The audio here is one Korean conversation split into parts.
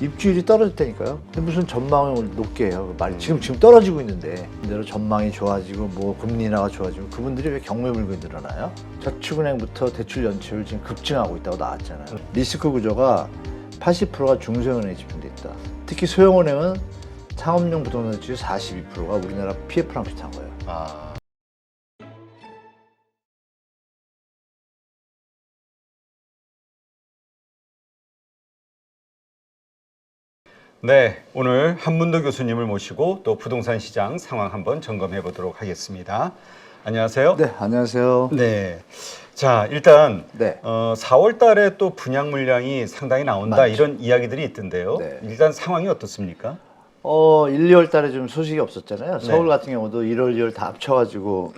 입주율이 떨어졌다니까요. 근데 무슨 전망을 높게 해요? 말이 지금 떨어지고 있는데 그대로 전망이 좋아지고 뭐 금리 인하가 좋아지고 그분들이 왜 경매 물건이 늘어나요? 저축은행부터 대출 연체율 지금 급증하고 있다고 나왔잖아요. 리스크 구조가 80%가 중소형은행에 집중돼 있다. 특히 소형은행은 상업용 부동산 지수 42%가 우리나라 PF랑 비슷한 거예요. 아. 네, 오늘 한문도 교수님을 모시고 또 부동산 시장 상황 한번 점검해 보도록 하겠습니다. 안녕하세요. 네, 안녕하세요. 네. 자, 일단 네. 4월 달에 또 분양 물량이 상당히 나온다 맞죠. 이런 이야기들이 있던데요. 네. 일단 상황이 어떻습니까? 1, 2월 달에 좀 소식이 없었잖아요. 네. 서울 같은 경우도 1월, 2월 다 합쳐가지고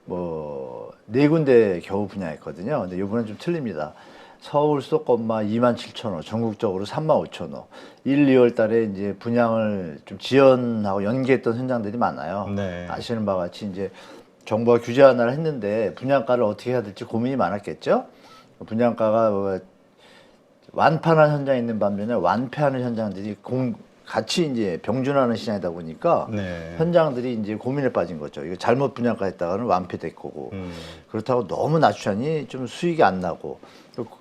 뭐 4군데 겨우 분양했거든요. 근데 이번엔 좀 틀립니다. 서울 수도권만 27,000호, 전국적으로 35,000호. 1, 2월 달에 이제 분양을 좀 지연하고 연기했던 현장들이 많아요. 네. 아시는 바와 같이 이제 정부가 규제 완화를 했는데 분양가를 어떻게 해야 될지 고민이 많았겠죠. 분양가가 뭐 완판한 현장이 있는 반면에 완패하는 현장들이 같이 이제 병준하는 시장이다 보니까 네. 현장들이 이제 고민에 빠진 거죠. 이거 잘못 분양가 했다가는 완패될 거고 그렇다고 너무 낮추니 좀 수익이 안 나고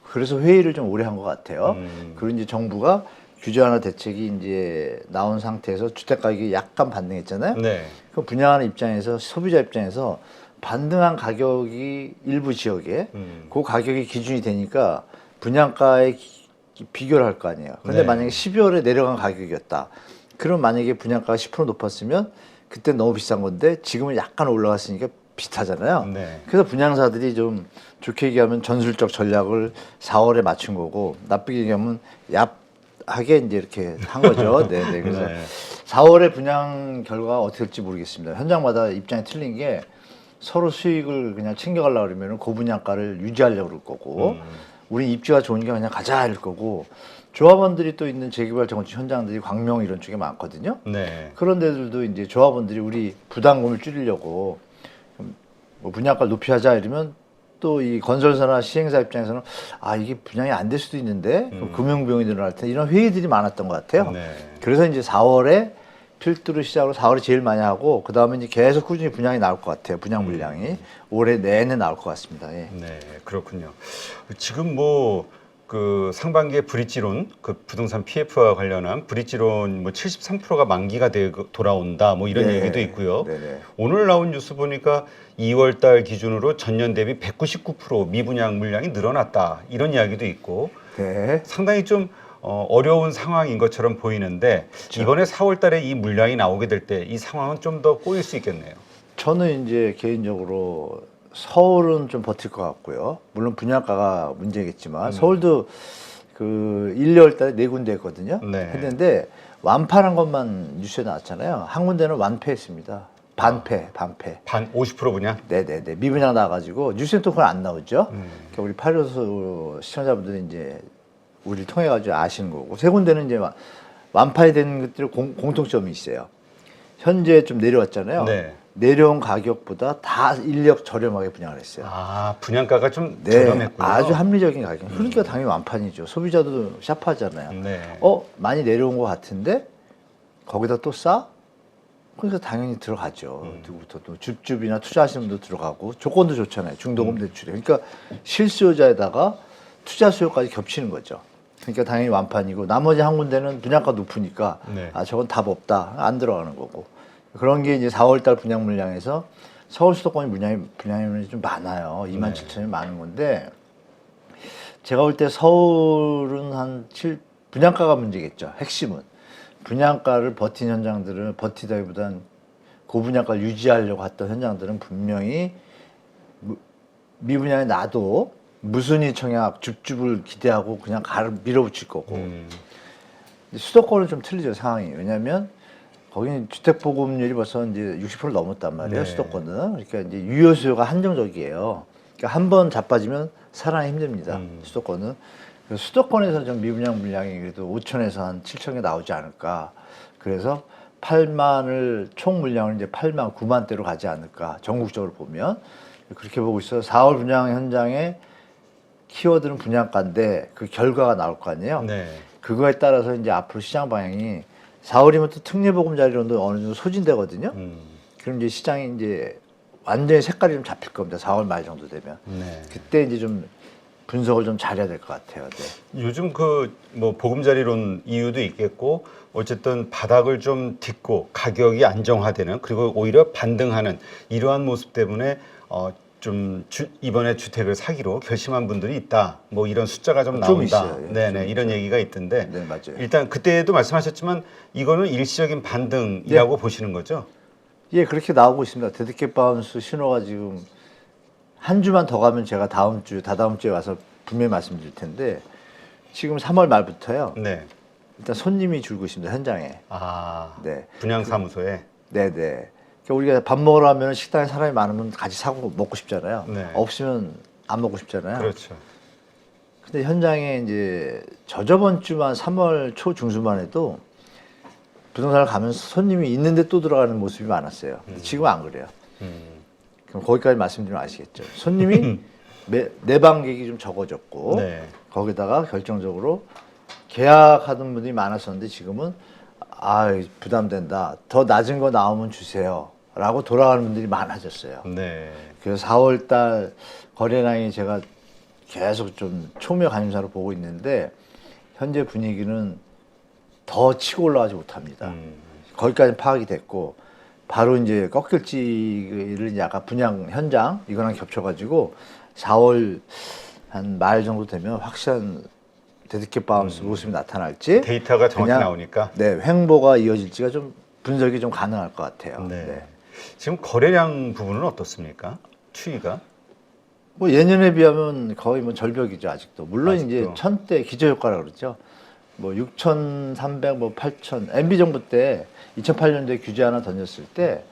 그래서 회의를 좀 오래 한 것 같아요. 그리고 이제 정부가 규제 완화 대책이 이제 나온 상태에서 주택 가격이 약간 반등했잖아요. 네. 그 분양하는 입장에서 소비자 입장에서 반등한 가격이 일부 지역에 그 가격이 기준이 되니까 분양가에 비교를 할 거 아니에요. 근데 네. 만약에 12월에 내려간 가격이었다. 그럼 만약에 분양가가 10% 높았으면 그때 너무 비싼 건데 지금은 약간 올라갔으니까 비슷하잖아요. 네. 그래서 분양사들이 좀 좋게 얘기하면 전술적 전략을 4월에 맞춘 거고 나쁘게 얘기하면 얍하게 이제 이렇게 한 거죠. 네네. 그래서 네. 4월에 분양 결과가 어떻게 될지 모르겠습니다. 현장마다 입장이 틀린 게 서로 수익을 그냥 챙겨가려고 그러면 고분양가를 유지하려고 그럴 거고 우리 입지가 좋으니까 그냥 가자 이럴 거고 조합원들이 또 있는 재개발 정책 현장들이 광명 이런 쪽에 많거든요. 네. 그런 데들도 이제 조합원들이 우리 부담금을 줄이려고 뭐 분양가를 높이 하자 이러면 또 이 건설사나 시행사 입장에서는 아 이게 분양이 안 될 수도 있는데 그럼 금융비용이 늘어날 텐데 이런 회의들이 많았던 것 같아요. 네. 그래서 이제 4월에 필두를 시작으로 4월에 제일 많이 하고 그 다음에 이제 계속 꾸준히 분양이 나올 것 같아요. 분양 물량이 올해 내내 나올 것 같습니다. 예. 네, 그렇군요. 지금 뭐 그 상반기에 브릿지론, 그 부동산 PF와 관련한 브릿지론 뭐 73%가 만기가 되고 돌아온다, 뭐 이런 네. 얘기도 있고요. 네네. 오늘 나온 뉴스 보니까 2월 달 기준으로 전년 대비 199% 미분양 물량이 늘어났다, 이런 이야기도 있고 네. 상당히 좀 어려운 상황인 것처럼 보이는데 이번에 4월 달에 이 물량이 나오게 될 때 이 상황은 좀 더 꼬일 수 있겠네요. 저는 이제 개인적으로 서울은 좀 버틸 것 같고요. 물론 분양가가 문제겠지만 서울도 그 1, 2월 달에 4군데 했거든요. 네. 했는데 완판한 것만 뉴스에 나왔잖아요. 한 군데는 완패했습니다. 반패. 반 50% 분양? 네네네. 미분양 나가지고 뉴스에 또 그건 안 나오죠. 그러니까 우리 파료소 시청자분들이 이제 우리를 통해 가지고 아시는 거고 세 군데는 이제 완파에 된 것들이 공통점이 있어요. 현재 좀 내려왔잖아요. 네. 내려온 가격보다 다 인력 저렴하게 분양을 했어요. 아, 분양가가 좀 네, 저렴했군요. 아주 합리적인 가격. 그러니까 당연히 완판이죠. 소비자도 샤프하잖아요. 네. 많이 내려온 것 같은데 거기다 또 싸? 그러니까 당연히 들어가죠. 누구부터 또 줍줍이나 투자하시는 분도 들어가고 조건도 좋잖아요. 중도금 대출이. 그러니까 실수요자에다가 투자 수요까지 겹치는 거죠. 그러니까 당연히 완판이고 나머지 한 군데는 분양가 높으니까 네. 아 저건 답 없다. 안 들어가는 거고. 그런 게 이제 4월 달 분양 물량에서 서울 수도권이 분양이 좀 많아요. 27,000이 많은 건데 제가 볼 때 서울은 한 분양가가 문제겠죠. 핵심은. 분양가를 버틴 현장들은 버티다기보단 고분양가를 유지하려고 했던 현장들은 분명히 미분양에 나도 무순위 청약 줍줍을 기대하고 그냥 밀어붙일 거고 수도권은 좀 틀리죠 상황이. 왜냐하면 거기는 주택 보급률이 벌써 이제 60% 넘었단 말이에요. 네. 수도권은. 그러니까 이제 유효 수요가 한정적이에요. 그러니까 한 번 자빠지면 살아나기 힘듭니다. 수도권은. 그래서 수도권에서 좀 미분양 물량이 그래도 5천에서 한 7천 개 나오지 않을까. 그래서 8만을 총 물량을 이제 8만 9만대로 가지 않을까. 전국적으로 보면 그렇게 보고 있어요. 4월 분양 현장에 키워드는 분양가인데 그 결과가 나올 거 아니에요. 네. 그거에 따라서 이제 앞으로 시장 방향이 4월이면 또 특례보금자리론도 어느 정도 소진되거든요. 그럼 이제 시장이 이제 완전히 색깔이 좀 잡힐 겁니다. 4월 말 정도 되면. 네. 그때 이제 좀 분석을 좀 잘해야 될 것 같아요. 네. 요즘 그 뭐 보금자리론 이유도 있겠고 어쨌든 바닥을 좀 딛고 가격이 안정화되는 그리고 오히려 반등하는 이러한 모습 때문에 이번에 주택을 사기로 결심한 분들이 있다. 뭐 이런 숫자가 좀 나온다. 있어요. 예, 네네 좀 이런 얘기가 있던데 네, 맞아요. 일단 그때도 말씀하셨지만 이거는 일시적인 반등이라고 네. 보시는 거죠? 예, 그렇게 나오고 있습니다. 데드캣 바운스 신호가 지금 한 주만 더 가면 제가 다다음 주에 와서 분명히 말씀드릴 텐데 지금 3월 말부터요. 네. 일단 손님이 줄고 있습니다. 현장에. 아 네. 분양사무소에. 네네. 그러니까 우리가 밥 먹으러 가면 식당에 사람이 많으면 같이 사고 먹고 싶잖아요. 네. 없으면 안 먹고 싶잖아요. 그렇죠. 근데 현장에 이제 저저번 주만 3월 초 중순만 해도 부동산을 가면 손님이 있는데 또 들어가는 모습이 많았어요. 근데 지금은 안 그래요. 그럼 거기까지 말씀드리면 아시겠죠. 손님이 내방객이 좀 적어졌고 네. 거기다가 결정적으로 계약하던 분들이 많았었는데 지금은 부담된다. 더 낮은 거 나오면 주세요라고 돌아가는 분들이 많아졌어요. 네. 그래서 4월 달 거래량이 제가 계속 좀 초미의 관심사로 보고 있는데 현재 분위기는 더 치고 올라가지 못합니다. 거기까지 파악이 됐고 바로 이제 꺾일지를 이제 아까 분양 현장 이거랑 겹쳐가지고 4월 한 말 정도 되면 확실한 데드캣 바운스 모습이 나타날지 데이터가 정확히 그냥, 나오니까. 네, 횡보가 이어질지가 좀 분석이 좀 가능할 것 같아요. 네. 네. 지금 거래량 부분은 어떻습니까? 추이가? 뭐 예년에 비하면 거의 뭐 절벽이죠 아직도. 물론 아직도. 이제 1000대 기저효과라 그러죠. 뭐 6,300, 뭐 8,000. MB 정부 때 2008년도에 규제 하나 던졌을 때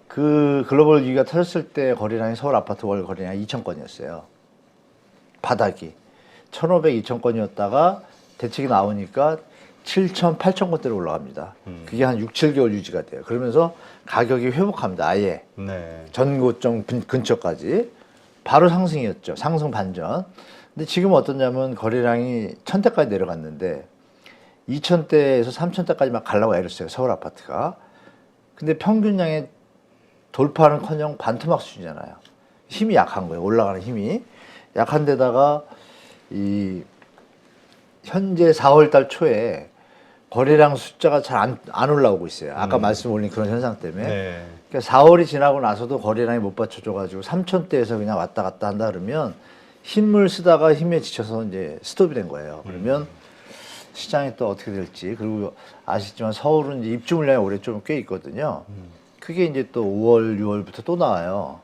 그 글로벌 위기가 터졌을 때 거래량이 서울 아파트 월 거래량이 2,000건이었어요. 바닥이 1,500, 2,000건이었다가 대책이 나오니까 7,000, 8,000건대로 올라갑니다. 그게 한 6, 7개월 유지가 돼요. 그러면서 가격이 회복합니다. 아예 네. 전고점 근처까지 바로 상승이었죠. 상승 반전. 근데 지금 어떠냐면 거래량이 1,000대까지 내려갔는데 2,000대에서 3,000대까지 막 가려고 애를 써요. 서울 아파트가. 근데 평균량의 돌파는커녕 반토막 수준이잖아요. 힘이 약한 거예요. 올라가는 힘이 약한 데다가 이 현재 4월 달 초에 거래량 숫자가 잘 안 올라오고 있어요. 아까 말씀 올린 그런 현상 때문에. 네. 그러니까 4월이 지나고 나서도 거래량이 못 받쳐줘가지고 3,000대에서 그냥 왔다 갔다 한다 그러면 힘을 쓰다가 힘에 지쳐서 이제 스톱이 된 거예요. 그러면 시장이 또 어떻게 될지. 그리고 아시지만 서울은 이제 입주 물량이 올해 좀 꽤 있거든요. 그게 이제 또 5월, 6월부터 또 나와요.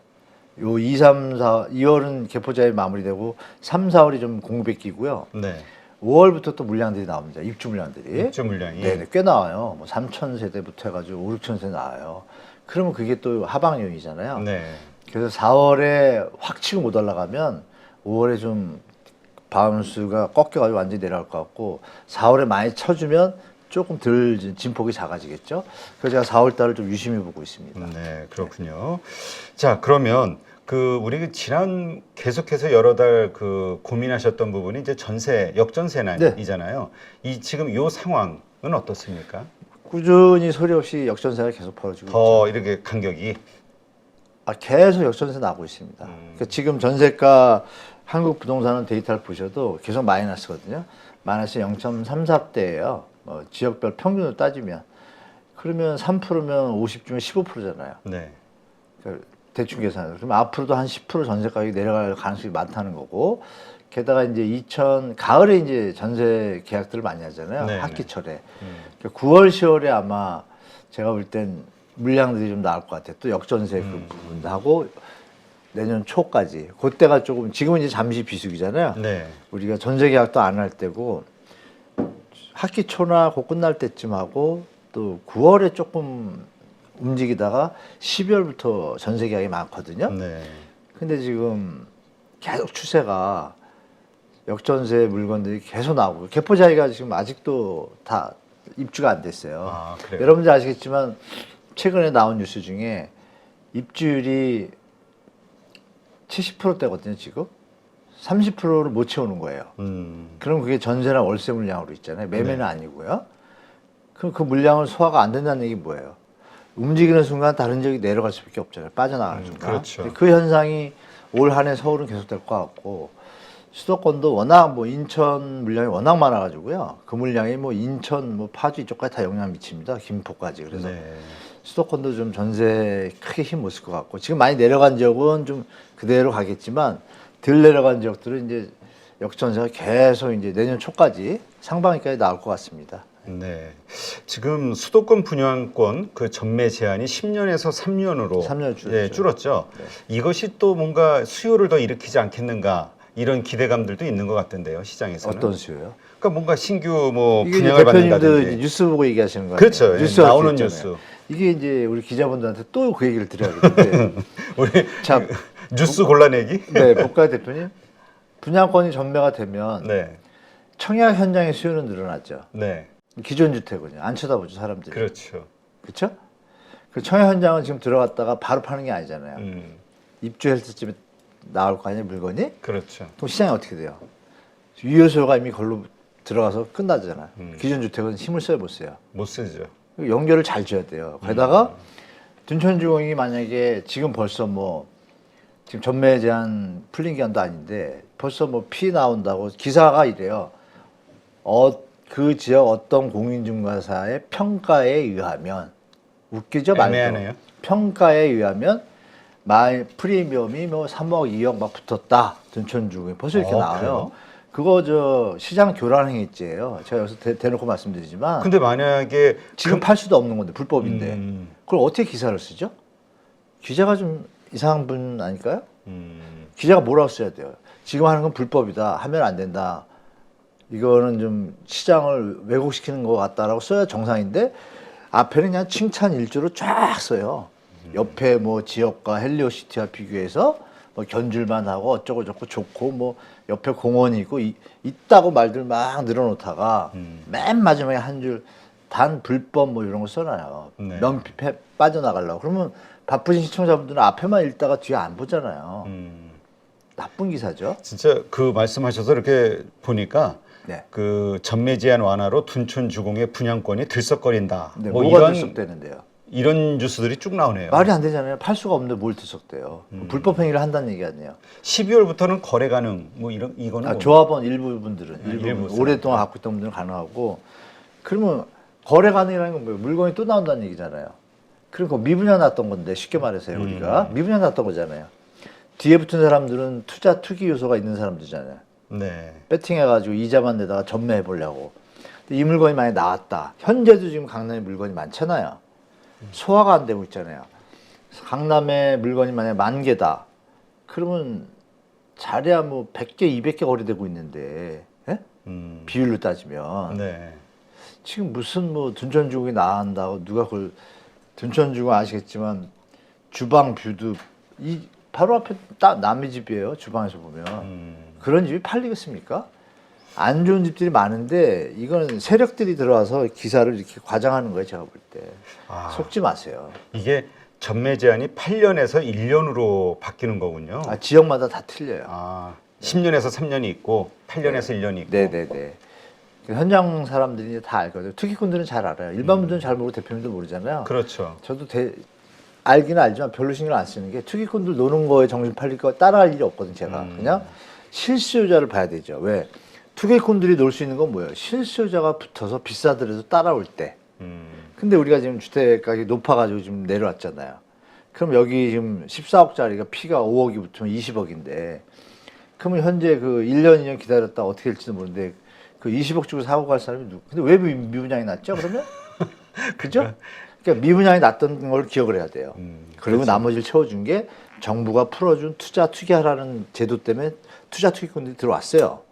요 2, 3, 4, 2월은 개포자에 마무리되고 3, 4월이 좀 공급이 끼고요. 네. 5월부터 또 물량들이 나옵니다. 입주 물량들이. 입주 물량이. 네, 꽤 나와요. 뭐 3,000세대부터 해가지고 5, 6,000세대 나와요. 그러면 그게 또 하방 요인이잖아요. 네. 그래서 4월에 확 치고 못 올라가면 5월에 좀 바운스가 꺾여가지고 완전히 내려갈 것 같고 4월에 많이 쳐주면 조금 덜 진폭이 작아지겠죠. 그래서 제가 4월 달을 좀 유심히 보고 있습니다. 네, 그렇군요. 자, 그러면 우리 지난 계속해서 여러 달 고민하셨던 부분이 이제 역전세난이잖아요. 이 지금 요 상황은 어떻습니까? 꾸준히 소리 없이 역전세가 계속 벌어지고 더 있죠. 이렇게 간격이 계속 역전세 나고 있습니다. 그러니까 지금 전세가 한국 부동산은 데이터를 보셔도 계속 마이너스거든요. 마이너스 0.34대예요. 지역별 평균으로 따지면 그러면 3%면 50주면 15%잖아요. 네. 그러니까 대충 계산해서 그러면 앞으로도 한 10% 전세 가격이 내려갈 가능성이 많다는 거고 게다가 이제 가을에 이제 전세 계약들을 많이 하잖아요. 네, 학기철에. 그러니까 9월, 10월에 아마 제가 볼 땐 물량들이 좀 나올 것 같아요. 또 역전세 그 부분도 하고 내년 초까지. 그때가 조금 지금은 이제 잠시 비수기잖아요. 네. 우리가 전세 계약도 안 할 때고 학기 초나 곧 끝날 때쯤 하고 또 9월에 조금 움직이다가 12월부터 전세 계약이 많거든요. 네. 근데 지금 계속 추세가 역전세 물건들이 계속 나오고 개포자리가 지금 아직도 다 입주가 안 됐어요. 아, 그래요? 여러분들 아시겠지만 최근에 나온 뉴스 중에 입주율이 70%대거든요, 지금. 30%를 못 채우는 거예요. 음. 그럼 그게 전세나 월세 물량으로 있잖아요. 매매는 아니고요. 그럼 그 물량을 소화가 안 된다는 얘기 뭐예요? 움직이는 순간 다른 지역이 내려갈 수밖에 없잖아요. 빠져나가는 순간. 그렇죠. 그 현상이 올 한 해 서울은 계속될 것 같고 수도권도 워낙 뭐 인천 물량이 워낙 많아가지고요. 그 물량이 뭐 인천, 뭐 파주 이쪽까지 다 영향 미칩니다. 김포까지. 그래서 네. 수도권도 좀 전세 크게 힘 못 쓸 것 같고 지금 많이 내려간 지역은 좀 그대로 가겠지만 덜 내려간 지역들은 이제 역전세가 계속 이제 내년 초까지 상반기까지 나올 것 같습니다. 네. 지금 수도권 분양권 그 전매 제한이 10년에서 3년으로 3년 줄었죠. 예, 줄었죠. 이것이 또 뭔가 수요를 더 일으키지 않겠는가 이런 기대감들도 있는 것 같은데요, 시장에서는. 어떤 수요요? 그러니까 뭔가 신규 뭐 이게 분양을 대표님도 받는다든지. 뉴스 보고 얘기하시는 거 아니에요? 그렇죠. 예, 뉴스 나오는 있잖아요. 뉴스. 이게 이제 우리 기자분들한테 또 그 얘기를 드려야겠는데. 우리 자, 뉴스 골라내기? 네, 복가 대표님. 분양권이 전매가 되면 네. 청약 현장의 수요는 늘어났죠. 네. 기존 주택은요. 안 쳐다보죠, 사람들이. 그렇죠. 그렇죠? 그 청약 현장은 지금 들어갔다가 바로 파는 게 아니잖아요. 입주할 때쯤에 나올 거 아니에요, 물건이? 그렇죠. 그럼 시장이 어떻게 돼요? 유효소요가 이미 걸로 들어가서 끝나잖아요. 음. 기존 주택은 힘을 써요, 못 써요? 못 쓰죠. 연결을 잘 줘야 돼요. 게다가 둔촌주공이 만약에 지금 벌써 뭐 지금 전매 제한 풀린 기간도 아닌데 벌써 뭐 피 나온다고 기사가 이래요. 그 지역 어떤 공인중개사의 평가에 의하면 웃기죠 말도. 애매하네요. 평가에 의하면 프리미엄이 뭐 3억, 2억 막 붙었다. 둔촌주공이 벌써 이렇게 나와요. 그래요? 그거 저 시장 교란 행위죄예요. 제가 여기서 대놓고 말씀드리지만 근데 만약에 지금 팔 수도 없는 건데 불법인데 그걸 어떻게 기사를 쓰죠? 기자가 좀 이상한 분 아닐까요? 기자가 뭐라고 써야 돼요? 지금 하는 건 불법이다. 하면 안 된다. 이거는 좀 시장을 왜곡시키는 것 같다라고 써야 정상인데 앞에는 그냥 칭찬 일조로 쫙 써요. 옆에 뭐 지역과 헬리오시티와 비교해서 뭐 견줄만 하고 어쩌고 저쩌고 좋고 뭐 옆에 공원이 있고 있다고 말들 막 늘어놓다가 맨 마지막에 한 줄 단 불법 뭐 이런 거 써놔요. 네. 면피 빠져나가려고. 그러면 바쁘신 시청자분들은 앞에만 읽다가 뒤에 안 보잖아요. 나쁜 기사죠. 진짜 그 말씀하셔서 이렇게 보니까 네. 그 전매 제한 완화로 둔촌 주공의 분양권이 들썩거린다. 네, 뭐 뭐가 이런 들썩대는데요? 이런 뉴스들이 쭉 나오네요. 말이 안 되잖아요. 팔 수가 없는데 뭘 들썩대요? 불법 행위를 한다는 얘기 아니에요. 12월부터는 거래 가능. 뭐 이런 이거는 뭡니까? 조합원 일부 분들은 일부 일부 사람. 오랫동안 갖고 있던 분들은 가능하고 그러면 거래 가능이라는 건 뭐예요? 물건이 또 나온다는 얘기잖아요. 그리고 미분양 났던 건데 쉽게 말해서요 우리가 미분양 났던 거잖아요. 뒤에 붙은 사람들은 투기 요소가 있는 사람들이잖아요. 네. 배팅해가지고 이자만 내다가 전매해 보려고. 근데 이 물건이 많이 나왔다. 현재도 지금 강남에 물건이 많잖아요. 소화가 안 되고 있잖아요. 강남에 물건이 만약에 10,000개다. 그러면 잘해야 뭐 100개, 200개 거래되고 있는데 예? 비율로 따지면 네. 지금 무슨 뭐 둔촌주공이 나간다고 누가 그걸 둔촌주공 아시겠지만 주방 뷰도 이 바로 앞에 딱 남의 집이에요. 주방에서 보면 그런 집이 팔리겠습니까? 안 좋은 집들이 많은데 이거는 세력들이 들어와서 기사를 이렇게 과장하는 거예요. 제가 볼 때. 아. 속지 마세요. 이게 전매 제한이 8년에서 1년으로 바뀌는 거군요. 지역마다 다 틀려요. 아, 10년에서 3년이 있고 8년에서 1년이 있고. 네네네. 현장 사람들이 다 알거든요. 투기꾼들은 잘 알아요. 일반 분들은 잘 모르고 대표님도 모르잖아요. 그렇죠. 저도 알기는 알지만 별로 신경 안 쓰는 게 투기꾼들 노는 거에 정신 팔릴 거 따라갈 일이 없거든 제가. 그냥 실수요자를 봐야 되죠. 왜? 투기꾼들이 놀 수 있는 건 뭐예요? 실수요자가 붙어서 비싸더라도 따라올 때. 근데 우리가 지금 주택 가격이 높아가지고 지금 내려왔잖아요. 그럼 여기 지금 14억짜리가 피가 5억이 붙으면 20억인데 그러면 현재 그 1년, 2년 기다렸다 어떻게 될지도 모르는데 그 20억 주고 사고 갈 사람이 누구? 근데 왜 미분양이 났죠? 그러면? 그죠? 그러니까 미분양이 났던 걸 기억을 해야 돼요. 그리고 그렇죠. 나머지를 채워준 게 정부가 풀어준 투기하라는 제도 때문에 투자 투기꾼들이 들어왔어요.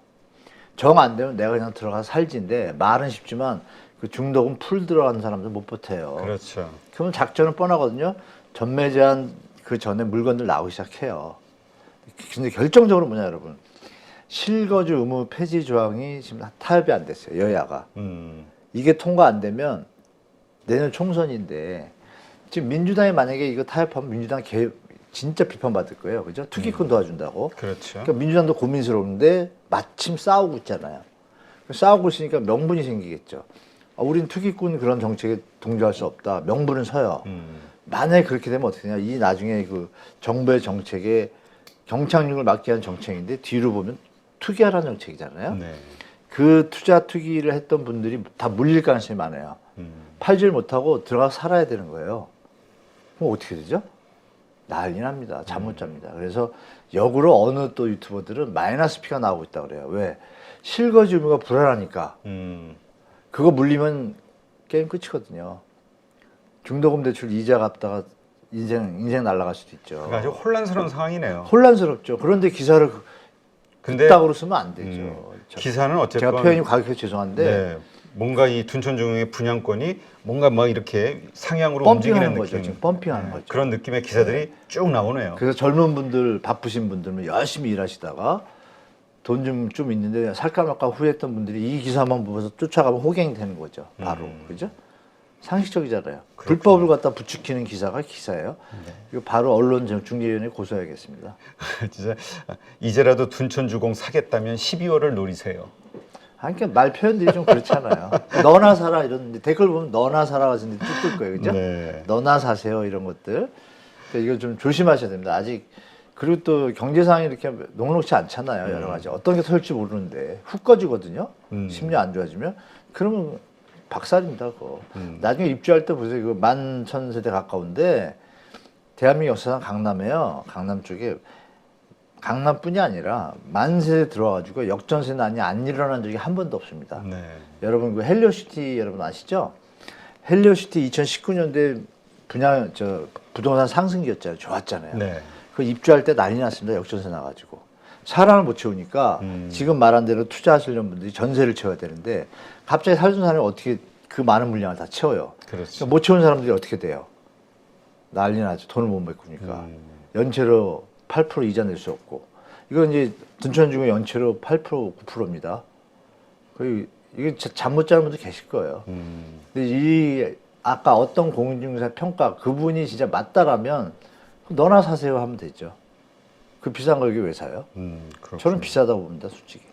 정 안 되면 내가 그냥 들어가서 살지인데 말은 쉽지만 그 중독은 풀 들어가는 사람들 못 버텨요. 그렇죠. 그러면 작전은 뻔하거든요. 전매 제한 그 전에 물건들 나오기 시작해요. 근데 결정적으로 뭐냐 여러분. 실거주 의무 폐지 조항이 지금 타협이 안 됐어요. 여야가. 이게 통과 안 되면 내년 총선인데 지금 민주당이 만약에 이거 타협하면 민주당 진짜 비판받을 거예요. 그죠? 투기꾼 도와준다고. 그렇죠. 그러니까 민주당도 고민스러운데 마침 싸우고 있잖아요. 싸우고 있으니까 명분이 생기겠죠. 우린 투기꾼 그런 정책에 동조할 수 없다. 명분은 서요. 만약에 그렇게 되면 어떻게 되냐. 이 나중에 그 정부의 정책에 경착륙을 막기 위한 정책인데 뒤로 보면 투기하라는 정책이잖아요. 네. 그 투기를 했던 분들이 다 물릴 가능성이 많아요. 팔지를 못하고 들어가서 살아야 되는 거예요. 그럼 어떻게 되죠? 난리 납니다. 잠 못 잡니다. 그래서 역으로 어느 또 유튜버들은 마이너스 피가 나오고 있다 그래요. 왜? 실거주 의무가 불안하니까. 그거 물리면 게임 끝이거든요. 중도금 대출 이자 갚다가 인생 날아갈 수도 있죠. 그러니까 아주 혼란스러운 상황이네요. 혼란스럽죠. 그런데 기사를 근데 그따구로 쓰면 안 되죠. 기사는 어쨌건 제가 표현이 과격해서 죄송한데 네, 뭔가 이 둔촌중흥의 분양권이 뭔가 막 이렇게 상향으로 펌핑하는 움직이는 거죠. 느낌, 지금 펌핑하는 거죠. 그런 느낌의 기사들이 쭉 나오네요. 그래서 젊은 분들, 바쁘신 분들은 열심히 일하시다가 돈 좀 있는데 살까 말까 후회했던 분들이 이 기사만 보면서 쫓아가면 호갱이 되는 거죠. 바로. 그죠? 상식적이잖아요. 불법을 갖다 부추기는 기사가 기사예요. 이거 바로 언론중재위원회에 고소해야겠습니다. 진짜 이제라도 둔촌주공 사겠다면 12월을 노리세요. 그러니까 말 표현들이 좀 그렇잖아요. 너나 사라 이런 댓글 보면 너나 사라 같은 데 쭉 뜰 거예요. 그죠? 네. 너나 사세요 이런 것들. 그러니까 이거 좀 조심하셔야 됩니다. 아직 그리고 또 경제 상황이 이렇게 녹록치 않잖아요. 여러 가지. 어떤 게 설지 모르는데 훅 꺼지거든요. 심리 안 좋아지면 그러면 박살입니다. 그거. 나중에 입주할 때 보세요. 그 11,000세대 가까운데 대한민국 역사상 강남에요. 강남 쪽에 강남뿐이 아니라 10,000세대 들어와가지고 역전세난이 안 일어난 적이 한 번도 없습니다. 네. 여러분 그 헬리오시티 여러분 아시죠? 헬리오시티 2019년도에 부동산 상승기였잖아요. 좋았잖아요. 네. 그 입주할 때 난리 났습니다. 역전세 나가지고 사람을 못 채우니까 지금 말한 대로 투자하시려는 분들이 전세를 채워야 되는데 갑자기 살던 사람이 어떻게 그 많은 물량을 다 채워요? 그렇죠. 그러니까 못 채운 사람들이 어떻게 돼요? 난리 나죠. 돈을 못 메꾸니까 연체로 8% 이자 낼 수 없고 이건 이제 둔촌중흥 연체로 8% 9%입니다. 거의 이게 잠 못 자는 분도 계실 거예요. 근데 이 아까 어떤 공인중개사 평가 그분이 진짜 맞다라면 너나 사세요 하면 되죠. 그 비싼 걸 여기 왜 사요? 저는 비싸다고 봅니다, 솔직히.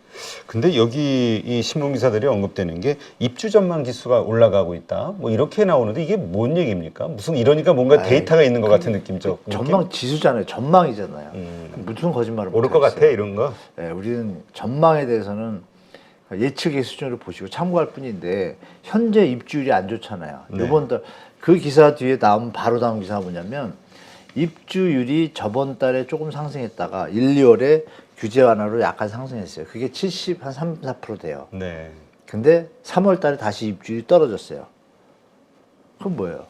근데 여기 이 신문 기사들이 언급되는 게 입주 전망 지수가 올라가고 있다. 뭐 이렇게 나오는데 이게 뭔 얘기입니까? 무슨 이러니까 뭔가 데이터가 있는 것 같은 느낌죠. 전망 지수잖아요. 전망이잖아요. 무슨 거짓말을 오를 것 같아 이런 거. 네, 우리는 전망에 대해서는 예측의 수준으로 보시고 참고할 뿐인데 현재 입주율이 안 좋잖아요. 네. 이번 달 그 기사 뒤에 나온 바로 다음 기사가 뭐냐면 입주율이 저번 달에 조금 상승했다가 1, 2월에 규제 완화로 약간 상승했어요. 그게 한 3, 4% 돼요. 네. 근데 3월 달에 다시 입주율이 떨어졌어요. 그럼 뭐예요?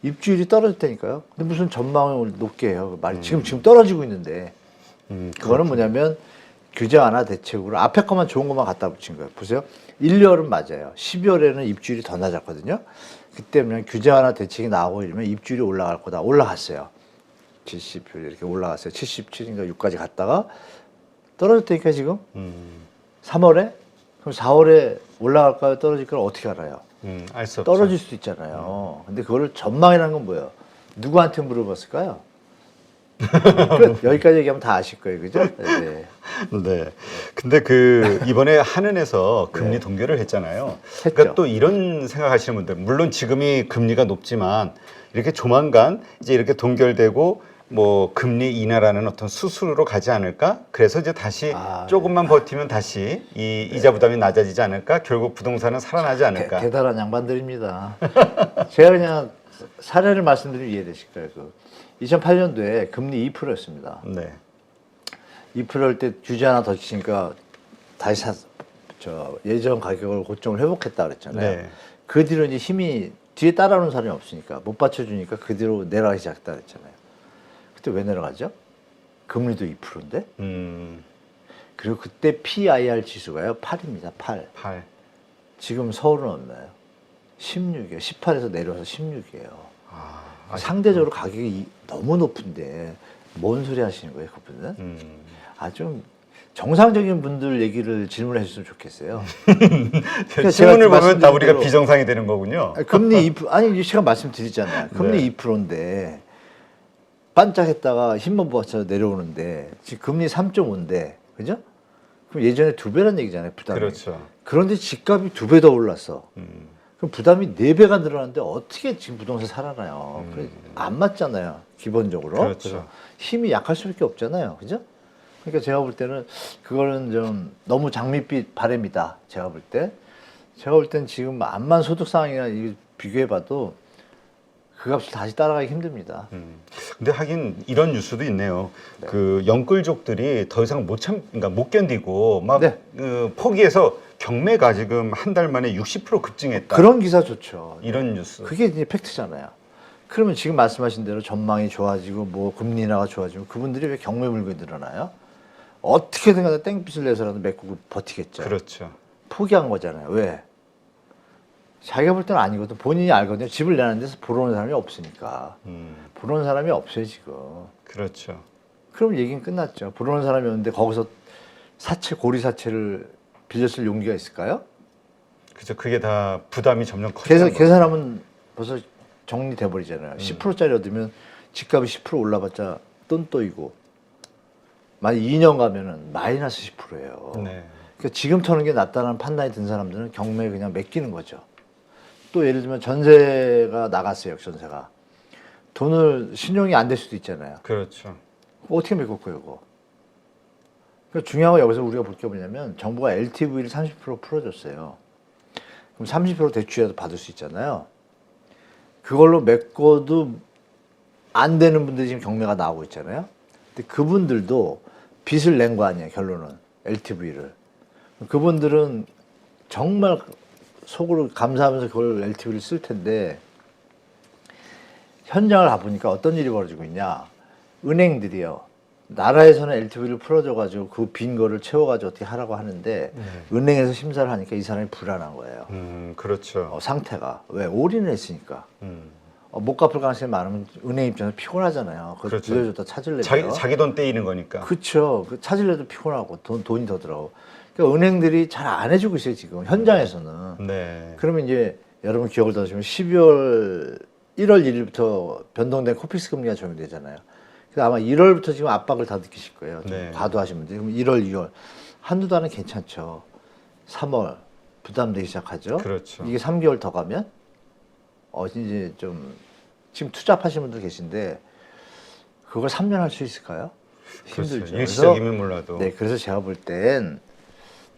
입주율이 떨어졌다니까요. 근데 무슨 전망을 높게 해요. 말이 지금 떨어지고 있는데. 그거는 뭐냐면 규제 완화 대책으로 앞에 것만 좋은 것만 갖다 붙인 거예요. 보세요. 1, 2월은 맞아요. 12월에는 입주율이 더 낮았거든요. 그때 그냥 규제 완화 대책이 나오고 이러면 입주율이 올라갈 거다. 올라갔어요. 70 이렇게 올라갔어요. 77인가 6까지 갔다가 떨어졌다니까 지금. 3월에? 그럼 4월에 올라갈까요? 떨어질까요? 어떻게 알아요? 알 수 없죠. 떨어질 수도 있잖아요. 근데 그거를 전망이라는 건 뭐예요? 누구한테 물어봤을까요? 끝. 여기까지 얘기하면 다 아실 거예요. 그죠? 네. 네. 근데 그 이번에 한은에서 금리 동결을 했잖아요. 그러니까 또 이런 생각하시는 분들, 물론 지금이 금리가 높지만 이렇게 조만간 이제 이렇게 동결되고 뭐 금리 인하라는 어떤 수순으로 가지 않을까? 그래서 이제 다시 조금만 버티면 다시 이 이자 부담이 낮아지지 않을까? 결국 부동산은 살아나지 않을까? 대단한 양반들입니다. 제가 그냥 사례를 말씀드리면 이해되실 거예요. 2008년도에 금리 2%였습니다. 네. 2%일 때 규제 하나 더 치니까 다시 예전 가격을 고점을 회복했다 그랬잖아요. 네. 그 뒤로 이제 힘이 뒤에 따라오는 사람이 없으니까 못 받쳐주니까 그 뒤로 내려가기 시작했다 그랬잖아요. 그때 왜 내려가죠? 금리도 2%인데? 그리고 그때 PIR 지수가요 8입니다. 8. 지금 서울은 얼마예요? 16이에요. 18에서 내려와서 16이에요. 상대적으로 가격이 너무 높은데 뭔 소리 하시는 거예요, 그분은? 좀 정상적인 분들 얘기를 질문해 주셨으면 좋겠어요. 신문을 보면 다 우리가 비정상이 되는 거군요. 금리 2%, 아니, 제가 말씀드리잖아요. 금리 2%인데 반짝했다가 힘만 받쳐 내려오는데 지금 금리 3.5인데 그죠? 그럼 예전에 2배란 얘기잖아요, 부담이. 그렇죠. 그런데 집값이 2배 더 올랐어. 음. 그럼 부담이 4배가 늘어났는데 어떻게 지금 부동산 살아나요? 그래, 안 맞잖아요, 기본적으로. 그렇죠. 그래서 힘이 약할 수밖에 없잖아요, 그죠? 그러니까 제가 볼 때는 그거는 좀 너무 장밋빛 바람이다. 제가 볼 때. 제가 볼 땐 지금 암만 소득 상황이나 이거 비교해봐도 그 값을 다시 따라가기 힘듭니다. 근데 하긴 이런 뉴스도 있네요. 그 영끌족들이 더 이상 그러니까 못 견디고 막 네. 포기해서 경매가 지금 한 달 만에 60% 급증했다. 그런 기사 좋죠. 이런 뉴스. 그게 이제 팩트잖아요. 그러면 지금 말씀하신 대로 전망이 좋아지고 뭐 금리 인하가 좋아지고 그분들이 왜 경매 물건이 늘어나요? 어떻게든 간에 땡빛을 내서라도 메꾸고 버티겠죠. 그렇죠. 포기한 거잖아요. 왜? 자기가 볼 때는 아니거든. 본인이 알거든요. 집을 내는 데서 보러 오는 사람이 없으니까. 보러 오는 사람이 없어요, 지금. 그렇죠. 그럼 얘기는 끝났죠. 보러 오는 사람이 없는데 거기서 고리 사채를 빌렸을 용기가 있을까요? 그죠. 그게 다 부담이 점점 커지는 거죠. 계산하면 벌써 정리돼 버리잖아요. 10%짜리 얻으면 집값이 10% 올라봤자 똔또이고 만약 2년 가면은 마이너스 10%예요. 네. 그러니까 지금 터는 게 낫다는 판단이 든 사람들은 경매에 그냥 맡기는 거죠. 또 예를 들면 전세가 나갔어요, 전세가. 돈을 신용이 안 될 수도 있잖아요. 그렇죠. 어떻게 메꿀거예요, 그거? 그러니까 중요한 건 여기서 우리가 볼 게 뭐냐면 정부가 LTV를 30% 풀어줬어요. 그럼 30% 대출이라도 받을 수 있잖아요. 그걸로 메꿔도 안 되는 분들이 지금 경매가 나오고 있잖아요. 근데 그분들도 빚을 낸 거 아니에요, 결론은. LTV를. 그분들은 정말 속으로 감사하면서 그걸 LTV를 쓸 텐데 현장을 가보니까 어떤 일이 벌어지고 있냐. 은행들이요. 나라에서는 LTV를 풀어줘가지고 그 빈 거를 채워가지고 어떻게 하라고 하는데 은행에서 심사를 하니까 이 사람이 불안한 거예요. 그렇죠. 상태가. 왜? 올인을 했으니까. 못 갚을 가능성이 많으면 은행 입장에서 피곤하잖아요. 그걸 그렇죠. 빌려줬다 찾을래요. 자기 돈 떼이는 거니까. 그렇죠. 그 찾을래도 피곤하고 돈이 더 들어가고. 그러니까 은행들이 잘 안 해주고 있어요, 지금. 현장에서는. 네. 그러면 이제 여러분 기억을 다시면 1월 1일부터 변동된 코픽스 금리가 적용되잖아요. 그래서 아마 1월부터 지금 압박을 다 느끼실 거예요. 좀 네. 과도하신 분들이. 그럼 1월, 2월. 한두 달은 괜찮죠. 3월 부담되기 시작하죠. 그렇죠. 이게 3개월 더 가면 이제 좀 지금 투잡하시는 분들 계신데 그걸 3년 할 수 있을까요? 힘들죠. 그렇죠. 일시적이면 몰라도. 네, 그래서 제가 볼 땐